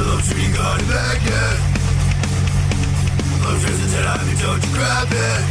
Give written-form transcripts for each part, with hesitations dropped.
Lobster Magnet. Lobster's a 10 I told you grab it.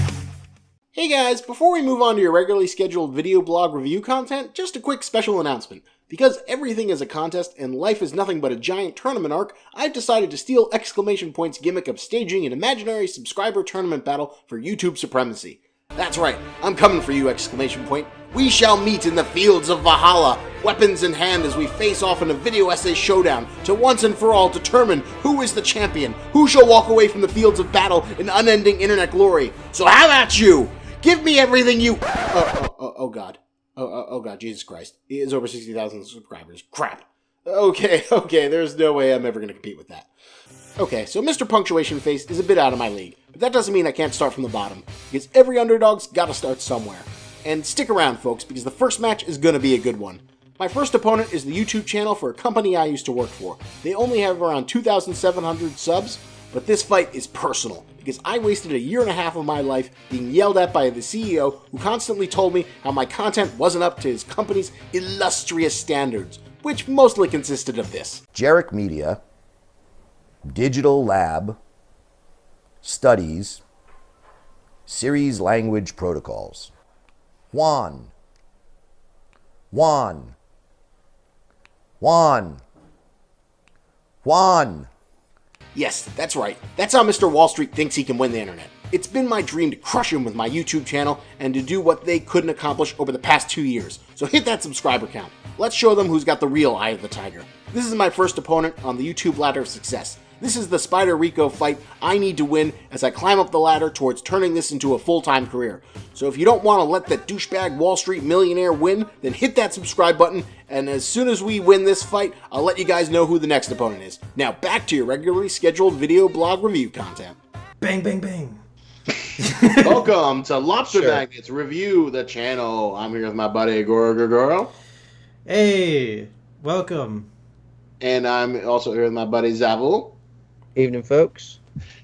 Hey guys, before we move on to your regularly scheduled video blog review content, just a quick special announcement. Because everything is a contest and life is nothing but a giant tournament arc, I've decided to steal Exclamation Point's gimmick of staging an imaginary subscriber tournament battle for YouTube supremacy. That's right, I'm coming for you, Exclamation Point. We shall meet in the fields of Valhalla, weapons in hand as we face off in a video essay showdown to once and for all determine who is the champion, who shall walk away from the fields of battle in unending internet glory. So how about you? Give me everything you... Oh god. Oh god, Jesus Christ. He is over 60,000 subscribers. Crap. Okay, there's no way I'm ever going to compete with that. Okay, so Mr. Punctuation Face is a bit out of my league, but that doesn't mean I can't start from the bottom, because every underdog's gotta start somewhere. And stick around, folks, because the first match is gonna be a good one. My first opponent is the YouTube channel for a company I used to work for. They only have around 2,700 subs, but this fight is personal, because I wasted a year and a half of my life being yelled at by the CEO who constantly told me how my content wasn't up to his company's illustrious standards, which mostly consisted of this. Jarek Media, Digital Lab, Studies, Series Language Protocols. Juan. Yes, that's right. That's how Mr. Wall Street thinks he can win the internet. It's been my dream to crush him with my YouTube channel and to do what they couldn't accomplish over the past 2 years. So hit that subscriber count. Let's show them who's got the real eye of the tiger. This is my first opponent on the YouTube ladder of success. This is the Spider Rico fight I need to win as I climb up the ladder towards turning this into a full-time career. So if you don't want to let that douchebag Wall Street millionaire win, then hit that subscribe button, and as soon as we win this fight, I'll let you guys know who the next opponent is. Now back to your regularly scheduled video blog review content. Bang, bang, bang. Welcome to Lobster Magnet's Review the Channel. I'm here with my buddy Goro. Hey, welcome. And I'm also here with my buddy Zavul. Evening, folks.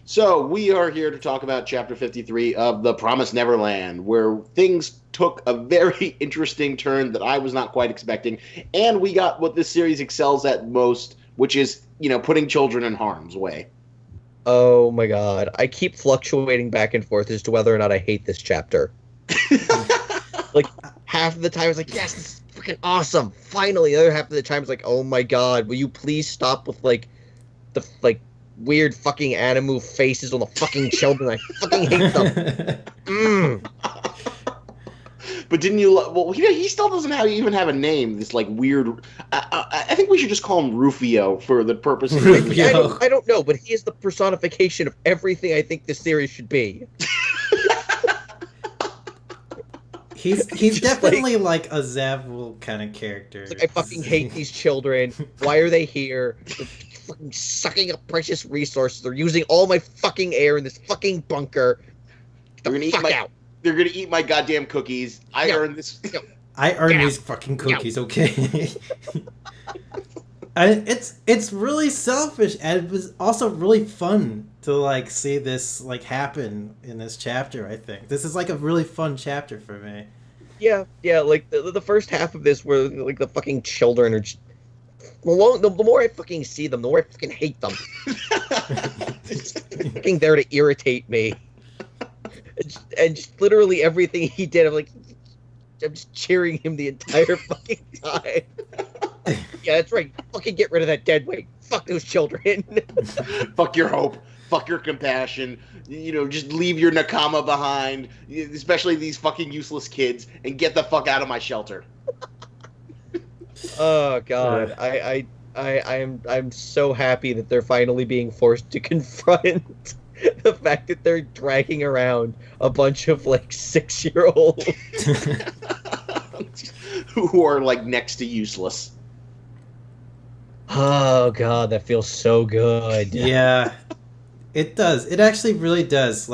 So, we are here to talk about Chapter 53 of The Promised Neverland, where things took a very interesting turn that I was not quite expecting, and we got what this series excels at most, which is, putting children in harm's way. Oh my god. I keep fluctuating back and forth as to whether or not I hate this chapter. Like, half of the time it's like, yes, this is freaking awesome, finally. The other half of the time it's like, oh my god, will you please stop with, the weird fucking animu faces on the fucking children. I fucking hate them. But didn't you... Well, he still doesn't even have a name, this, weird... I think we should just call him Rufio for the purpose of... I don't know, but he is the personification of everything I think this series should be. He's definitely like a Zavul kind of character. It's like, I fucking hate these children. Why are they here? They're fucking sucking up precious resources. They're using all my fucking air in this fucking bunker. They're gonna eat my goddamn cookies. I earned this. I earned these fucking cookies, okay? It's really selfish, and it was also really fun to see this happen in this chapter. I think this is a really fun chapter for me. Yeah, the first half of this where the fucking children are just, the more I fucking see them, the more I fucking hate them. It's fucking there to irritate me. And just literally everything he did, I'm just cheering him the entire fucking time. Yeah, that's right. Fucking get rid of that dead weight. Fuck those children. Fuck your hope. Fuck your compassion. Just leave your nakama behind, especially these fucking useless kids, and get the fuck out of my shelter. Oh god, I'm so happy that they're finally being forced to confront the fact that they're dragging around a bunch of 6-year-olds who are next to useless. Oh god, that feels so good. Yeah, it does. It actually really does.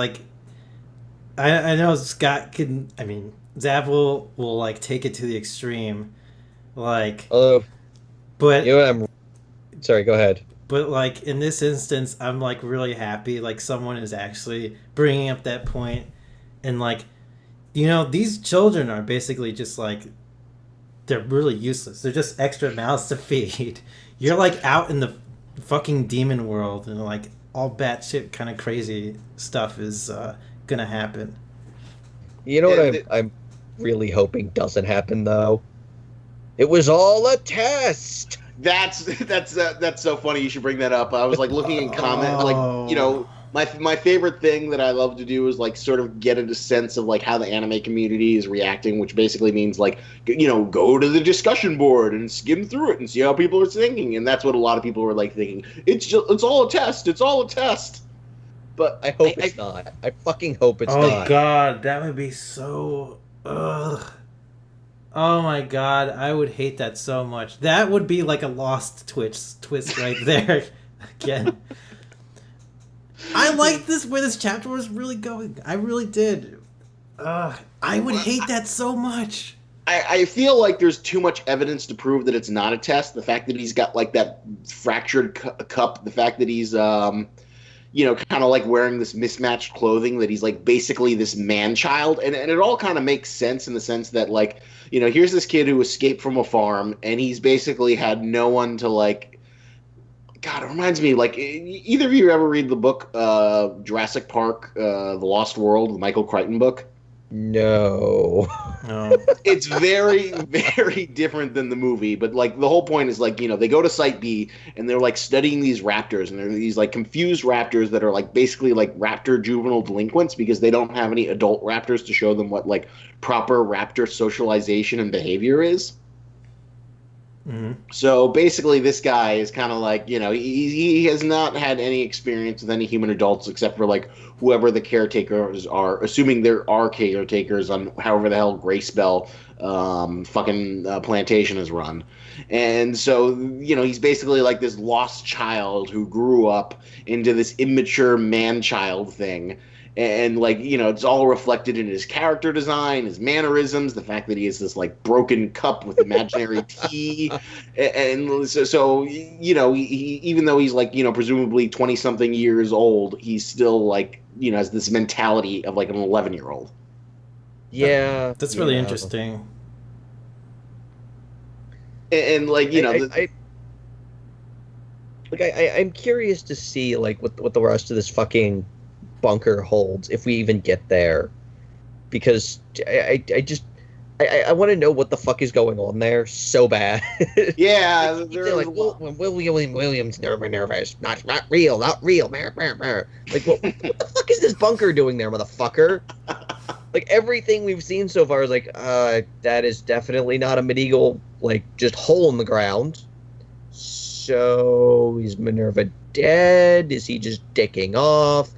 I know Scott can. I mean, Zavul will take it to the extreme. But sorry, go ahead. But in this instance, I'm really happy someone is actually bringing up that point, and these children are basically just they're really useless. They're just extra mouths to feed. You're out in the fucking demon world and like all batshit kind of crazy stuff is gonna happen. You know what I'm really hoping doesn't happen though? It was all a test. That's so funny. You should bring that up. I was like looking in comment, like, you know, my favorite thing that I love to do is like sort of get a sense of like how the anime community is reacting, which basically means like, you know, go to the discussion board and skim through it and see how people are thinking. And that's what a lot of people were like thinking. It's all a test. It's all a test. But I hope it's not. I fucking hope it's not. Oh god, that would be so. Ugh. Oh my god, I would hate that so much. That would be like a lost twist right there. Again. I liked this where this chapter was really going. I really did. I would hate that so much. I feel like there's too much evidence to prove that it's not a test. The fact that he's got like that fractured cup, the fact that he's you know, kind of like wearing this mismatched clothing, that he's like basically this man-child. And it all kind of makes sense in the sense that like, you know, here's this kid who escaped from a farm and he's basically had no one to like, God, it reminds me, like, either of you ever read the book Jurassic Park, The Lost World, the Michael Crichton book? No. It's very, very different than the movie, but like the whole point is like, you know, they go to Site B and they're like studying these raptors, and they're these like confused raptors that are like basically like raptor juvenile delinquents because they don't have any adult raptors to show them what like proper raptor socialization and behavior is. Mm-hmm. So basically this guy is kind of like, you know, he has not had any experience with any human adults except for like whoever the caretakers are, assuming there are caretakers on however the hell Graysbell plantation is run. And so, you know, he's basically like this lost child who grew up into this immature man-child thing. And, like, you know, it's all reflected in his character design, his mannerisms, the fact that he has this, like, broken cup with imaginary tea. And so, you know, he, even though he's, like, you know, presumably 20-something years old, he's still, like, you know, has this mentality of, like, an 11-year-old. Yeah. That's really interesting. And like, you know... I'm curious to see, like, what the rest of this fucking bunker holds, if we even get there, because I want to know what the fuck is going on there so bad. Yeah, they're like, when Williams Minerva is not real. Like, what the fuck is this bunker doing there, motherfucker? Like, everything we've seen so far is like, that is definitely not a medieval, like, just hole in the ground. So, is Minerva dead? Is he just dicking off?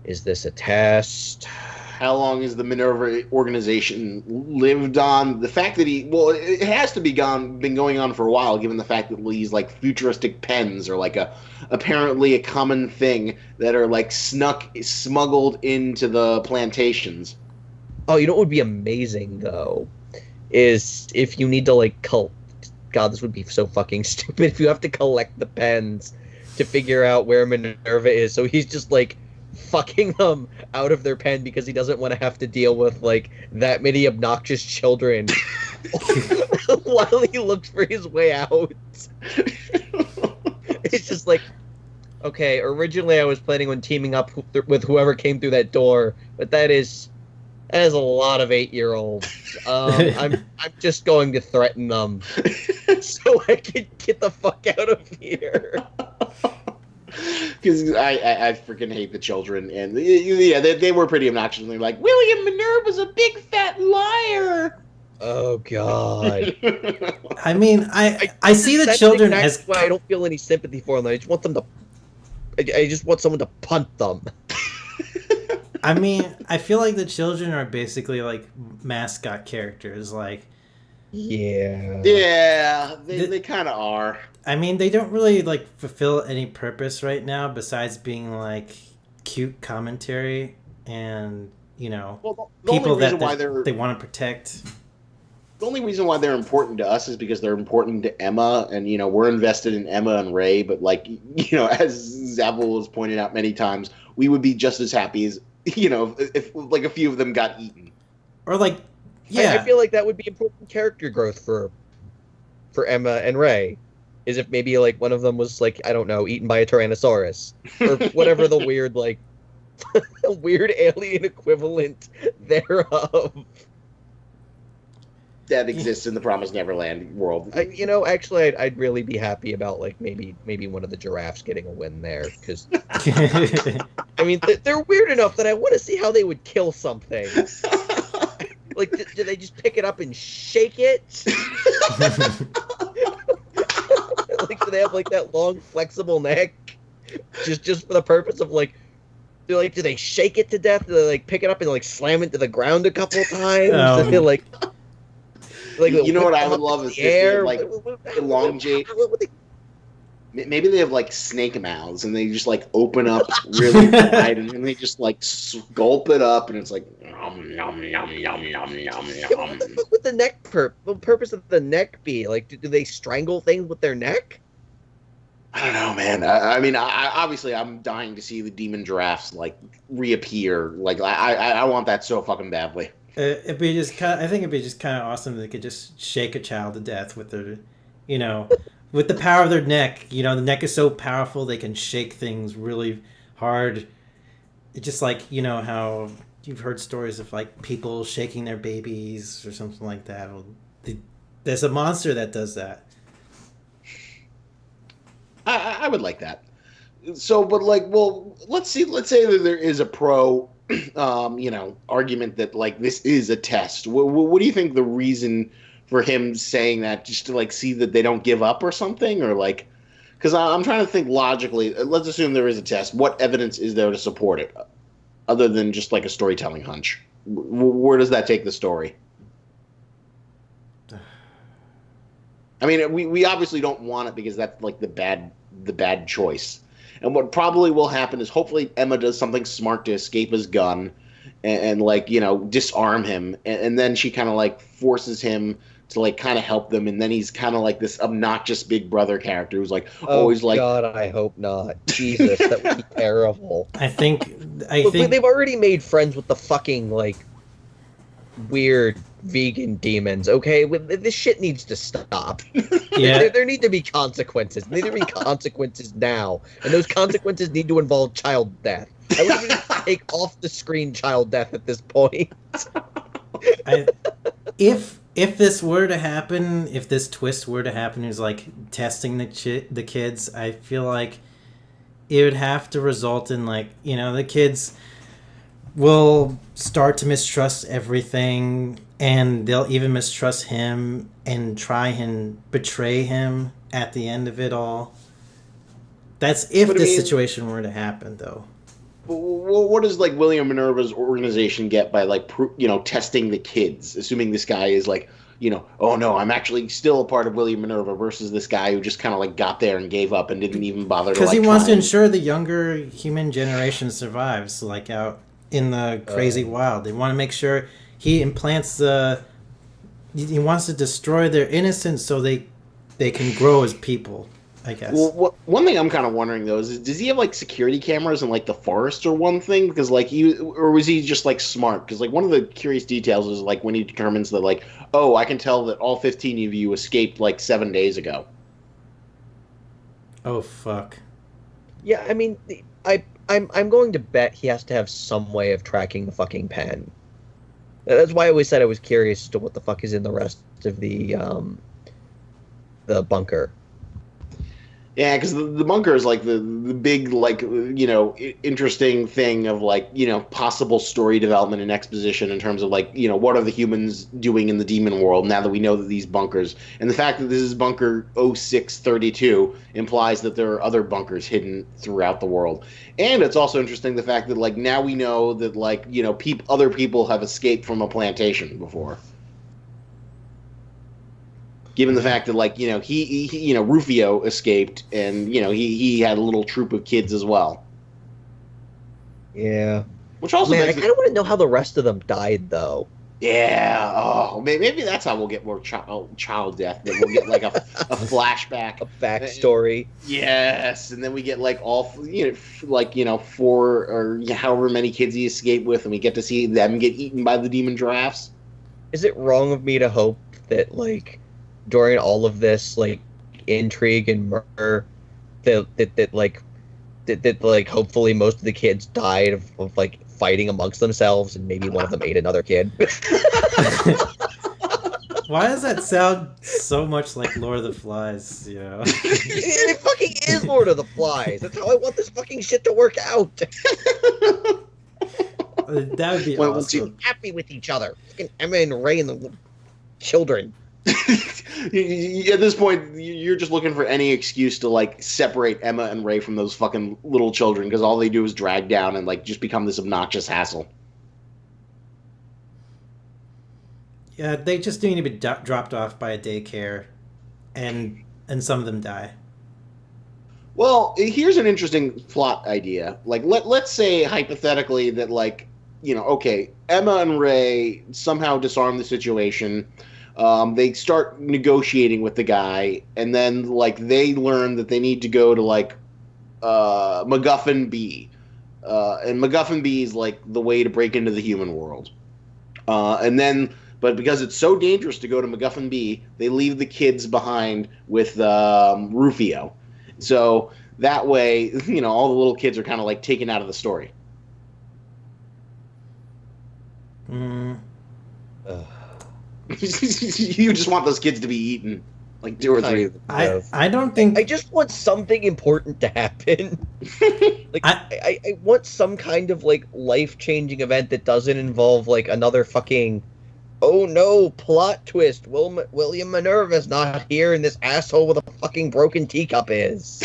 Is this a test? How long has the Minerva organization lived on? The fact that it has to be been going on for a while, given the fact that these like futuristic pens are like apparently a common thing that are like smuggled into the plantations. Oh, you know what would be amazing though, is if you need to like God, this would be so fucking stupid if you have to collect the pens to figure out where Minerva is. So he's just like fucking them out of their pen because he doesn't want to have to deal with like that many obnoxious children while he looks for his way out. It's just like, okay, originally I was planning on teaming up with whoever came through that door, but that is a lot of 8-year-olds. I'm just going to threaten them so I can get the fuck out of here. Because I freaking hate the children, and yeah, they were pretty obnoxious. And they're like, William Minerva's a big fat liar. Oh God! I mean, I see the children as why I don't feel any sympathy for them. I just want them to. I just want someone to punt them. I mean, I feel like the children are basically like mascot characters. Like, yeah, they kind of are. I mean, they don't really like fulfill any purpose right now besides being like cute commentary and, you know, people that they want to protect. The only reason why they're important to us is because they're important to Emma, and, you know, we're invested in Emma and Ray, but, like, you know, as Zavel has pointed out many times, we would be just as happy as, you know, if like a few of them got eaten. Or like, yeah. I feel like that would be important character growth for Emma and Ray. is if maybe like one of them was like, I don't know, eaten by a Tyrannosaurus or whatever the weird like weird alien equivalent thereof. That exists in the Promised Neverland world. Actually, I'd really be happy about like maybe one of the giraffes getting a win there, because I mean they're weird enough that I want to see how they would kill something. Like, do they just pick it up and shake it? Like, do they have like that long flexible neck, just for the purpose of like? Do they shake it to death? Do they like pick it up and like slam it to the ground a couple times? Do they, like you know what I would love is if they, like, elongate. Maybe they have like snake mouths and they just like open up really wide and then they just like gulp it up and it's like yum yum yum yum yum yum yum. What the fuck would the neck the purpose of the neck be? Like, do they strangle things with their neck? I don't know, man. I mean, obviously, I'm dying to see the demon giraffes like reappear. Like, I want that so fucking badly. It'd be just kind. I think it'd be just kind of awesome if they could just shake a child to death with their, with the power of their neck. The neck is so powerful they can shake things really hard. It's just like how you've heard stories of like people shaking their babies or something like that. Well, there's a monster that does that. I would like that. So, but like, well, let's say that there is a pro, argument that like this is a test. What do you think the reason for him saying that? Just to like see that they don't give up or something, or like, because I'm trying to think logically. Let's assume there is a test. What evidence is there to support it, other than just like a storytelling hunch? Where does that take the story? I mean, we obviously don't want it because that's like the bad choice. And what probably will happen is hopefully Emma does something smart to escape his gun and like, disarm him. And then she kind of like forces him to like kind of help them. And then he's kind of like this obnoxious big brother character who's like always like, God, I hope not. Jesus, that would be terrible. I think they've already made friends with the fucking like weird vegan demons. Okay, this shit needs to stop. Yeah, there need to be consequences. There need to be consequences now, and those consequences need to involve child death. I would even take off the screen child death at this point. If this were to happen, if this twist were to happen, is like testing the kids, I feel like it would have to result in like the kids will start to mistrust everything, and they'll even mistrust him and try and betray him at the end of it all. That's if this situation were to happen, though. What does like William Minerva's organization get by like testing the kids, assuming this guy is like oh no, I'm actually still a part of William Minerva, versus this guy who just kind of like got there and gave up and didn't even bother to, because like, he wants to ensure the younger human generation survives, like out in the crazy wild. They want to make sure he implants he wants to destroy their innocence so they can grow as people, I guess. Well, one thing I'm kind of wondering though is, does he have like security cameras in like the forest or one thing? Because like or was he just like smart? Because like one of the curious details is like when he determines that like, oh, I can tell that all 15 of you escaped like 7 days ago. Oh fuck. Yeah, I mean, I'm going to bet he has to have some way of tracking the fucking pen. That's why I always said I was curious as to what the fuck is in the rest of the bunker. Yeah, because the bunker is like the big like interesting thing of like possible story development and exposition in terms of like what are the humans doing in the demon world now that we know that these bunkers, and the fact that this is bunker 0632 implies that there are other bunkers hidden throughout the world. And it's also interesting the fact that like now we know that like other people have escaped from a plantation before. Given the fact that, like, he Rufio escaped, and, he had a little troop of kids as well. Yeah. Which also I kind of want to know how the rest of them died, though. Yeah. Oh, maybe that's how we'll get more child death. That we'll get, like, a flashback. A backstory. Yes. And then we get, like, all, 4 or however many kids he escaped with, and we get to see them get eaten by the demon giraffes. Is it wrong of me to hope that, like, during all of this, like, intrigue and murder that hopefully most of the kids died of like fighting amongst themselves, and maybe one of them ate another kid. Why does that sound so much like Lord of the Flies? You know, It fucking is Lord of the Flies. That's how I want this fucking shit to work out. that would be Well, awesome. Happy with each other. Fucking Emma and Ray and the children. At this point, you're just looking for any excuse to like separate Emma and Ray from those fucking little children, because all they do is drag down and like just become this obnoxious hassle. Yeah, they just need to be dropped off by a daycare, and some of them die. Well, here's an interesting plot idea. Like, let's say hypothetically that, like, okay, Emma and Ray somehow disarm the situation. They start negotiating with the guy, and then, like, they learn that they need to go to, like, MacGuffin B. And MacGuffin B is, like, the way to break into the human world. But because it's so dangerous to go to MacGuffin B, they leave the kids behind with Rufio. So that way, all the little kids are kind of like taken out of the story. You just want those kids to be eaten, like 2 or 3 of them. I don't think I just want something important to happen. Like I want some kind of like life-changing event that doesn't involve like another fucking oh no plot twist. William Minerva's not here, and this asshole with a fucking broken teacup is.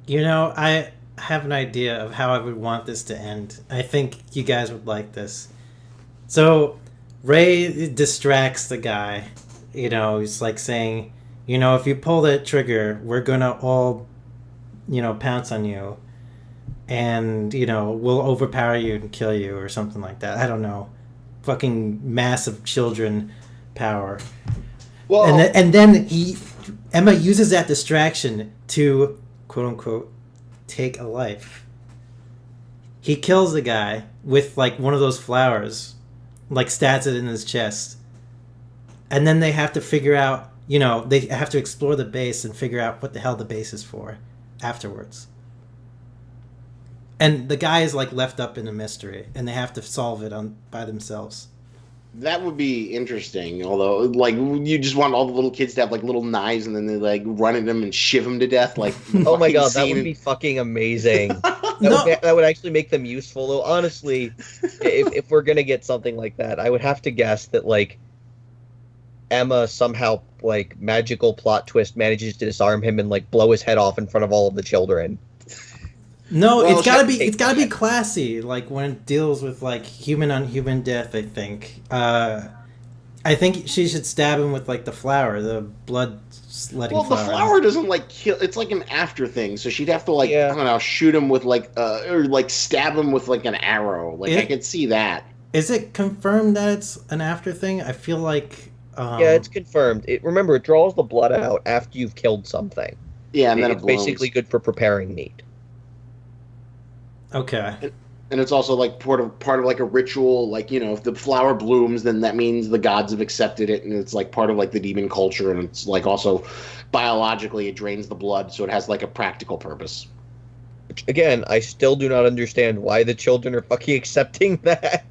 I have an idea of how I would want this to end. I think you guys would like this. So Ray distracts the guy. He's like saying, if you pull that trigger, we're gonna all, pounce on you, and we'll overpower you and kill you or something like that. I don't know. Fucking massive children power. Well, and then Emma uses that distraction to quote unquote take a life. He kills the guy with like one of those flowers, like stabs it in his chest, and then they have to figure out, they have to explore the base and figure out what the hell the base is for afterwards. And the guy is like left up in a mystery, and they have to solve it by themselves. That would be interesting. Although, like, you just want all the little kids to have like little knives, and then they like run at them and shiv them to death. Like, oh my god, that would be fucking amazing. That would actually make them useful. Though honestly, if we're gonna get something like that, I would have to guess that like Emma somehow like magical plot twist manages to disarm him and like blow his head off in front of all of the children. No, it's gotta be classy. Like when it deals with like human on human death. I think she should stab him with like the flower, the blood letting flower. Well, the flower doesn't like kill. It's like an after thing. So she'd have to like I don't know, shoot him with like or like stab him with like an arrow. Like I could see that. Is it confirmed that it's an after thing? I feel like. Yeah, it's confirmed. Remember, it draws the blood out after you've killed something. Yeah, and then it's basically good for preparing meat. Okay. And it's also like part of like a ritual. Like, if the flower blooms, then that means the gods have accepted it, and it's like part of like the demon culture, and it's like also biologically it drains the blood, so it has like a practical purpose. Which, again, I still do not understand why the children are fucking accepting that.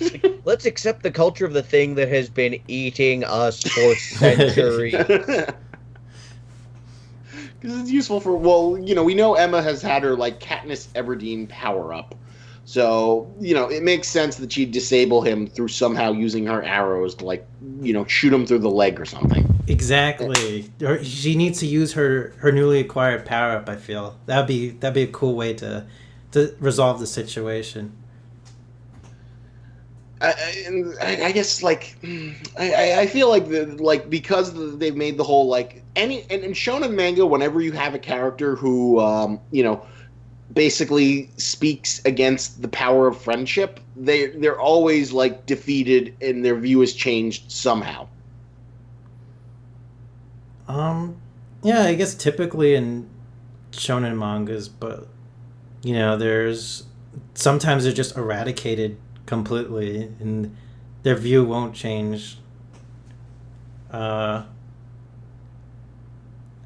Like, let's accept the culture of the thing that has been eating us for centuries. Because it's useful for, we know Emma has had her, like, Katniss Everdeen power-up. So, it makes sense that she'd disable him through somehow using her arrows to, like, shoot him through the leg or something. Exactly. She needs to use her newly acquired power-up, I feel. That'd be a cool way to resolve the situation. I guess like I feel like because they've made the whole like and in shonen manga, whenever you have a character who basically speaks against the power of friendship, they're always like defeated and their view is changed somehow. Yeah, I guess typically in shonen mangas, but there's sometimes they're just eradicated completely, and their view won't change.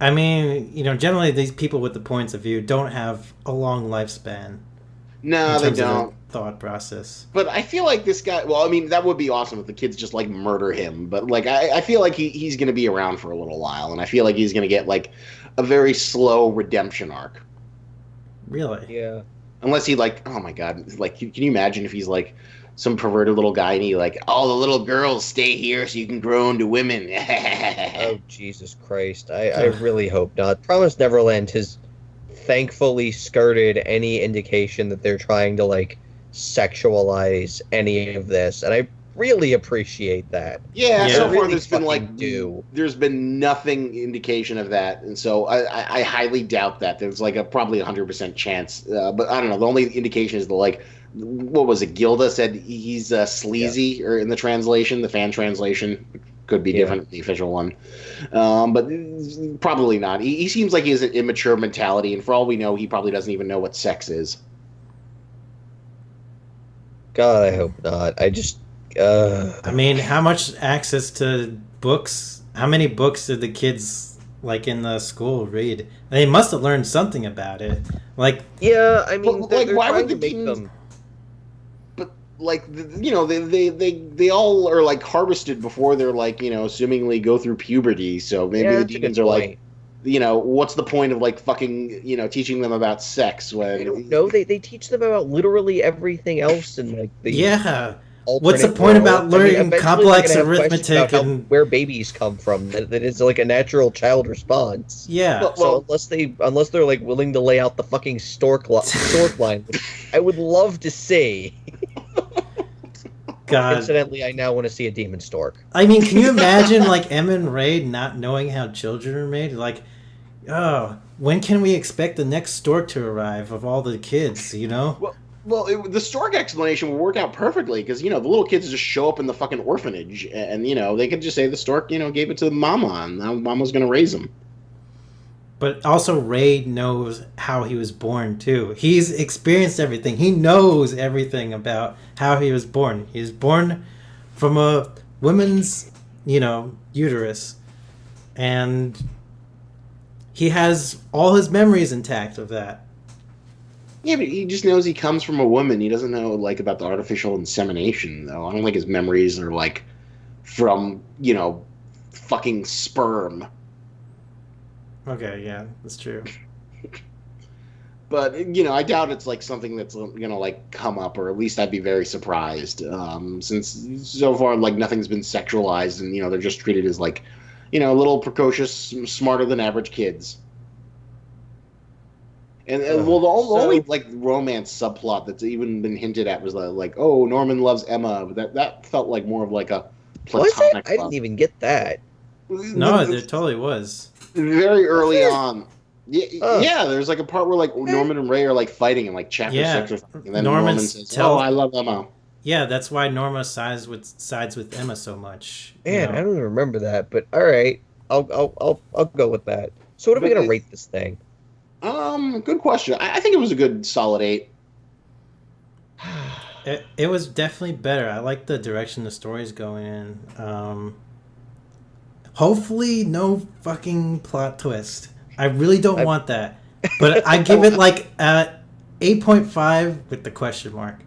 I mean, generally these people with the points of view don't have a long lifespan No, in they terms of their don't. thought process. But I feel like this guy. Well, I mean, that would be awesome if the kids just like murder him. But like, I feel like he's going to be around for a little while, and I feel like he's going to get like a very slow redemption arc. Really? Yeah. Unless he like, oh my god, like, can you imagine if he's like some perverted little guy and he like, all the little girls stay here so you can grow into women. Oh, Jesus Christ. I really hope not. Promised Neverland has thankfully skirted any indication that they're trying to, like, sexualize any of this, and I really appreciate that. Yeah, Yeah. so far Really there's been like fucking there's been nothing indication of that, and so I highly doubt that. There's like a probably 100% chance, but I don't know. The only indication is the like, what was it? Gilda said he's sleazy, or in the translation, the fan translation could be different than the official one, but probably not. He seems like he has an immature mentality, and for all we know, he probably doesn't even know what sex is. God, I hope not. I just... I mean, how much access to books? How many books did the kids like in the school read? They must have learned something about it. Like, Yeah, I mean, But, they're, like, they're why trying would to the make teens- them... Like, they all are like harvested before they're like, assumingly go through puberty. So maybe Yeah, the that's a good demons are like, point. what's the point of like fucking, teaching them about sex when I don't know. They teach them about literally everything else in, like, the... yeah. alternate What's the point world. about learning eventually complex they're gonna have questions arithmetic about and- where babies come from? That is like a natural child response. Yeah. Well- So unless they're like willing to lay out the fucking stork line, which I would love to see. God. Incidentally, I now want to see a demon stork. I mean, can you imagine like Em and Ray not knowing how children are made? Like, oh, when can we expect the next stork to arrive of all the kids? Well, the stork explanation will work out perfectly because the little kids just show up in the fucking orphanage, and they could just say the stork gave it to mama, and now mama's gonna raise them. But also, Ray knows how he was born too. He's experienced everything. He knows everything about how he was born. He was born from a woman's, uterus, and he has all his memories intact of that. Yeah, but he just knows he comes from a woman. He doesn't know like about the artificial insemination, though. I don't think his memories are like from fucking sperm. Okay, yeah, that's true. But I doubt it's like something that's gonna like come up, or at least I'd be very surprised. Since so far like nothing's been sexualized, and they're just treated as like little precocious, smarter than average kids. And well, the only like romance subplot that's even been hinted at was like, oh, Norman loves Emma. But that felt like more of like a Was it? platonic. I didn't even get that. No, there totally was. Very early on. Yeah, Oh. yeah, there's like a part where like Norman and Ray are like fighting in like chapter Yeah. 6 or something, and then Norman Norman says, tells- "Oh, I love Emma." Yeah, that's why Norma sides with Emma so much. Man, I don't even remember that. But all right, I'll go with that. So what are we But gonna it- rate this thing? Good question. I think it was a good solid 8. It was definitely better. I like the direction the story's going in. Hopefully, no fucking plot twist. I really don't want that. But I give it like 8.5 with the question mark.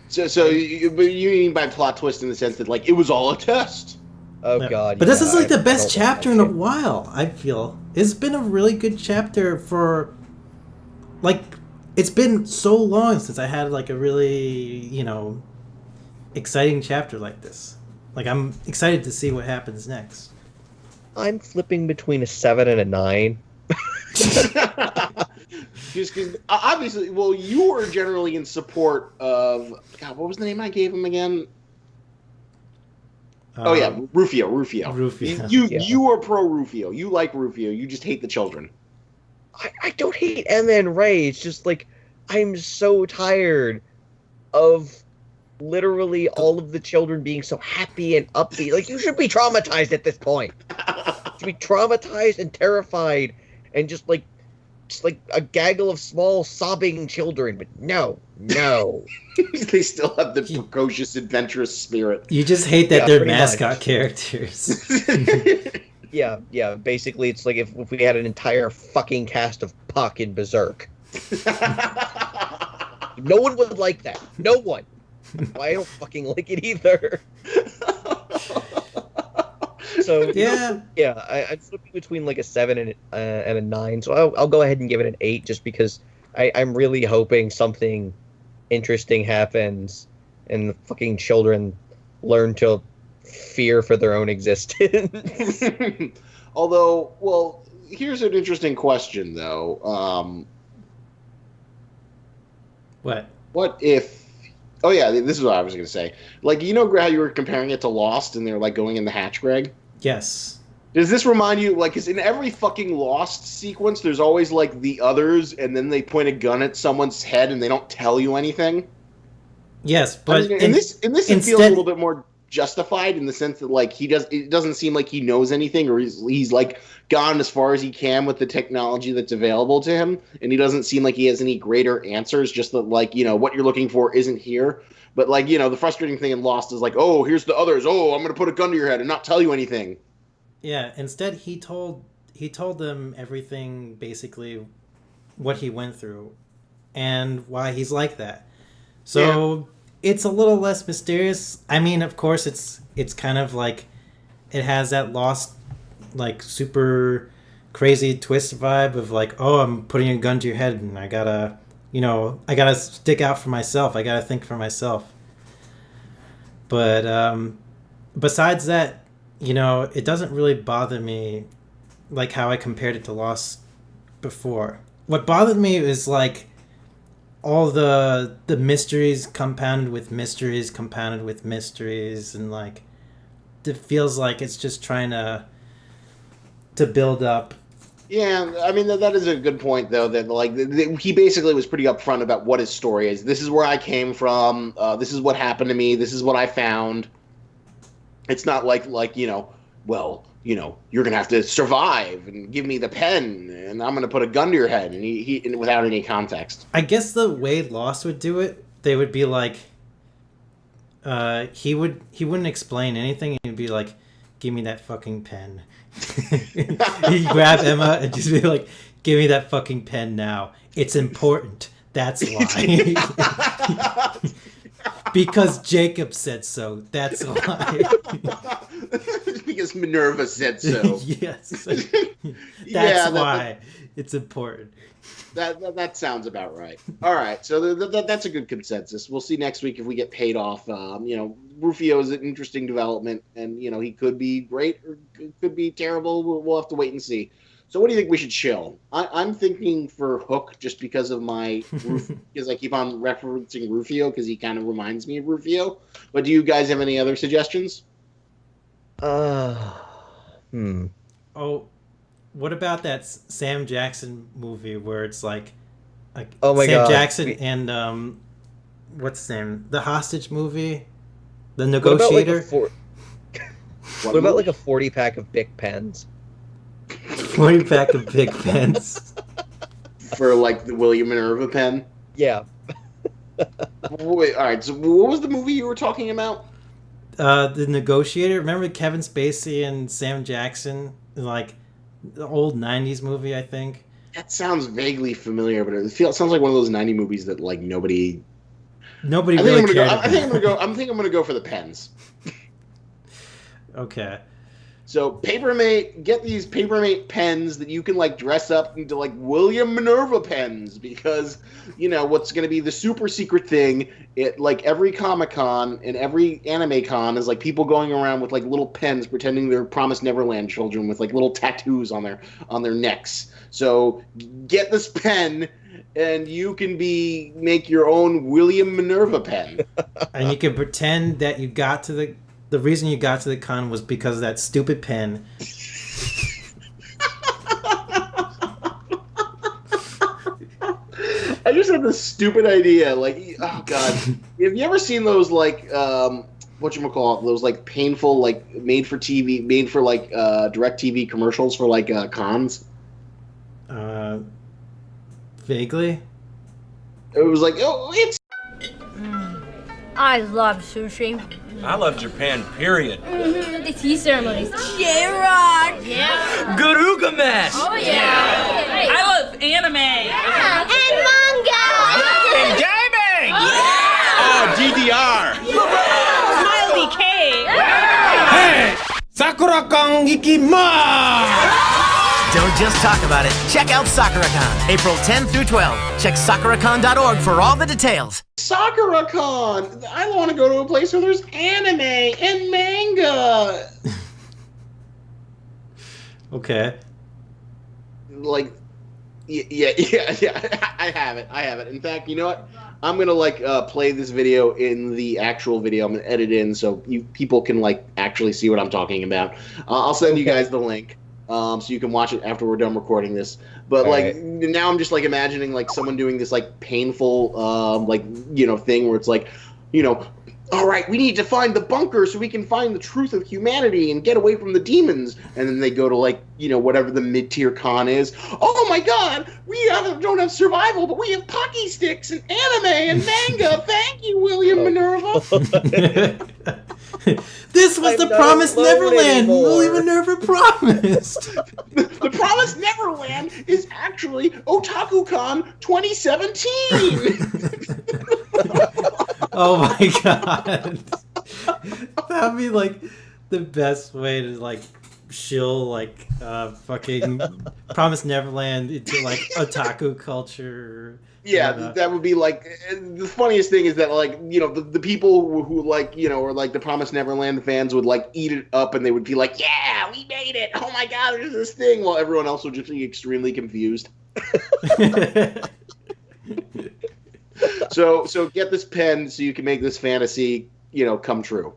So you mean by plot twist in the sense that like it was all a test? Oh Yeah. God! But this yeah, is like the I best don't chapter in like a it. while, I feel. It's been a really good chapter for like it's been so long since I had like a really, exciting chapter like this. Like I'm excited to see what happens next. I'm flipping between a 7 and a 9. Just because obviously, well, you were generally in support of God. What was the name I gave him again? Oh yeah, Rufio. Rufio. You are pro Rufio. You like Rufio. You just hate the children. I don't hate Emma and Ray. It's just like I'm so tired of literally all of the children being so happy and upbeat. Like you should be traumatized at this point. You should be traumatized and terrified and just like a gaggle of small sobbing children. But no. They still have the precocious, adventurous spirit. You just hate that Yeah, they're pretty mascot much. characters. Yeah. Basically, it's like if we had an entire fucking cast of Puck in Berserk. No one would like that. No one. Well, I don't fucking like it either. So I'm flipping between like a 7 and a 9. So I'll go ahead and give it an 8, just because I'm really hoping something interesting happens and the fucking children learn to fear for their own existence. Although, well, here's an interesting question, though. What if... Oh, yeah, this is what I was going to say. Like, you know how you were comparing it to Lost, and they're, like, going in the hatch, Greg? Yes. Does this remind you, like, because in every fucking Lost sequence, there's always, like, the others, and then they point a gun at someone's head, and they don't tell you anything? Yes, but... I mean, in this it feels a little bit more justified, in the sense that, like, it doesn't seem like he knows anything, or he's like gone as far as he can with the technology that's available to him, and he doesn't seem like he has any greater answers, just that, like, you know, what you're looking for isn't here. But, like, you know, the frustrating thing in Lost is like, oh, here's the others, oh, I'm gonna put a gun to your head and not tell you anything. Yeah, instead he told them everything, basically what he went through and why he's like that. So it's a little less mysterious. I mean, of course, it's kind of like it has that Lost, like, super crazy twist vibe of like, oh, I'm putting a gun to your head and I gotta stick out for myself. I gotta think for myself. But besides that, you know, it doesn't really bother me like how I compared it to Lost before. What bothered me is like all the mysteries compounded with mysteries, and like it feels like it's just trying to build up. Yeah, I mean, that is a good point, though, that, like, he basically was pretty upfront about what his story is. This is where I came from, this is what happened to me, this is what I found. It's not like, you know, well, you know, you're going to have to survive and give me the pen, and I'm going to put a gun to your head, and he without any context. I guess the way Lost would do it, they would be like, he wouldn't explain anything, he'd be like, give me that fucking pen. He'd grab Emma and just be like, give me that fucking pen now. It's important. That's why. Because Jacob said so. That's why. Because Minerva said so. Yes. That's why. It's important. That sounds about right. All right, so that's a good consensus. We'll see next week if we get paid off. You know, Rufio is an interesting development, and, you know, he could be great or could be terrible. We'll have to wait and see. So what do you think we should chill? I'm thinking for Hook, just because of because I keep on referencing Rufio because he kind of reminds me of Rufio. But do you guys have any other suggestions? Oh, what about that Sam Jackson movie where it's like oh my Sam God. Jackson and what's his name? The hostage movie, The Negotiator. What about like a 40-pack of Bic pens? 40-pack of Bic pens. For like the William Minerva Pen? Yeah. Wait, all right, so what was the movie you were talking about? The Negotiator. Remember Kevin Spacey and Sam Jackson? Like the old 90s movie, I think. That sounds vaguely familiar, but it sounds like one of those 90 movies that like nobody really cared about. I think I'm gonna go for the pens. Okay. So get these Papermate pens that you can like dress up into like William Minerva pens, because, you know, what's going to be the super secret thing at like every Comic-Con and every Anime Con is like people going around with like little pens pretending they're Promised Neverland children with like little tattoos on their necks. So get this pen and you can make your own William Minerva pen. And you can pretend that you got to the reason you got to the con was because of that stupid pen. I just had this stupid idea. Like, oh god, have you ever seen those like whatchamacallit, those like painful like made for like direct TV commercials for like cons? Vaguely. It was like, oh, it's. I love sushi. I love Japan, period. The tea ceremonies. J-Rock! Yeah. Garuga Mesh! Oh, yeah. Hey. I love anime. Yeah. And manga! And gaming! DDR! Smile DK. Hey! Sakura-kan ikimasu! Don't just talk about it. Check out Sakura-Con, April 10 through 12. Check sakuracon.org for all the details. Sakura-Con! I want to go to a place where there's anime and manga! Okay. Like, yeah, I have it. In fact, you know what? I'm gonna play this video in the actual video. I'm gonna edit in so people can actually see what I'm talking about. I'll send you guys the link. So you can watch it after we're done recording this. But now I'm just imagining someone doing this painful thing where it's all right, we need to find the bunker so we can find the truth of humanity and get away from the demons. And then they go to whatever the mid-tier con is. Oh my God, we don't have survival, but we have Pocky Sticks and anime and manga. Thank you, William Minerva. This was the Promised Neverland. William Minerva promised. The Promised Neverland is actually OtakuCon 2017. Oh my God. That'd be the best way to shill fucking Promised Neverland into otaku culture. Yeah, that would be the funniest thing is that the people who or the Promised Neverland fans would eat it up and they would be yeah, we made it. Oh my God, there's this thing, while everyone else would just be extremely confused. So get this pen so you can make this fantasy come true.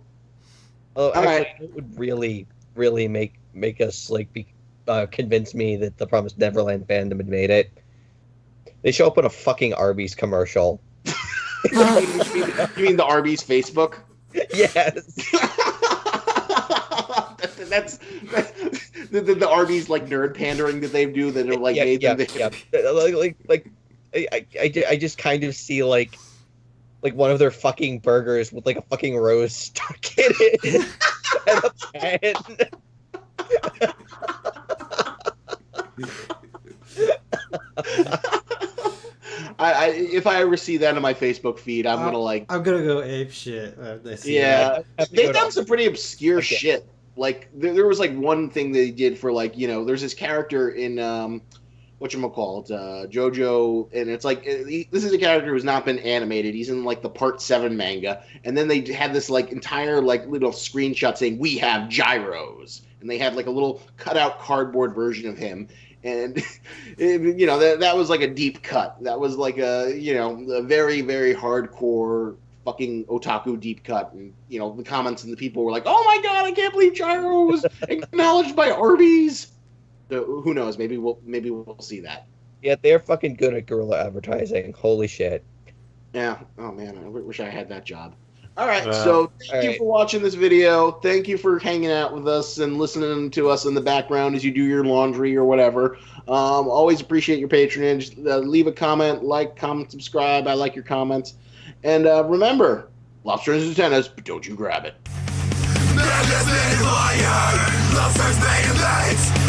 Oh, actually, it would really make us convince me that the Promised Neverland fandom had made it. They show up in a fucking Arby's commercial. You mean the Arby's Facebook? Yes. that's the Arby's nerd pandering that they do that are made them. I just kind of see one of their fucking burgers with a fucking rose stuck in it and a pen. If I ever see that in my Facebook feed, I'm gonna I'm gonna go ape shit. They've done some pretty obscure shit. There was one thing they did for there's this character in whatchamacallit, JoJo, and it's this is a character who's not been animated. He's in the Part 7 manga, and then they had this entire little screenshot saying we have gyros, and they had a little cutout cardboard version of him. And that was a deep cut. That was a very, very hardcore fucking otaku deep cut. And the comments and the people were oh my God, I can't believe Gyro was acknowledged by Arby's. So, who knows? Maybe we'll see that. Yeah, they're fucking good at guerrilla advertising. Holy shit. Yeah. Oh man, I wish I had that job. All right, so thank you for watching this video. Thank you for hanging out with us and listening to us in the background as you do your laundry or whatever. Always appreciate your patronage. Leave a comment, comment, subscribe. I like your comments. And remember, lobster is tennis, but don't you grab it. Lobsters made of iron, lobsters made of meat.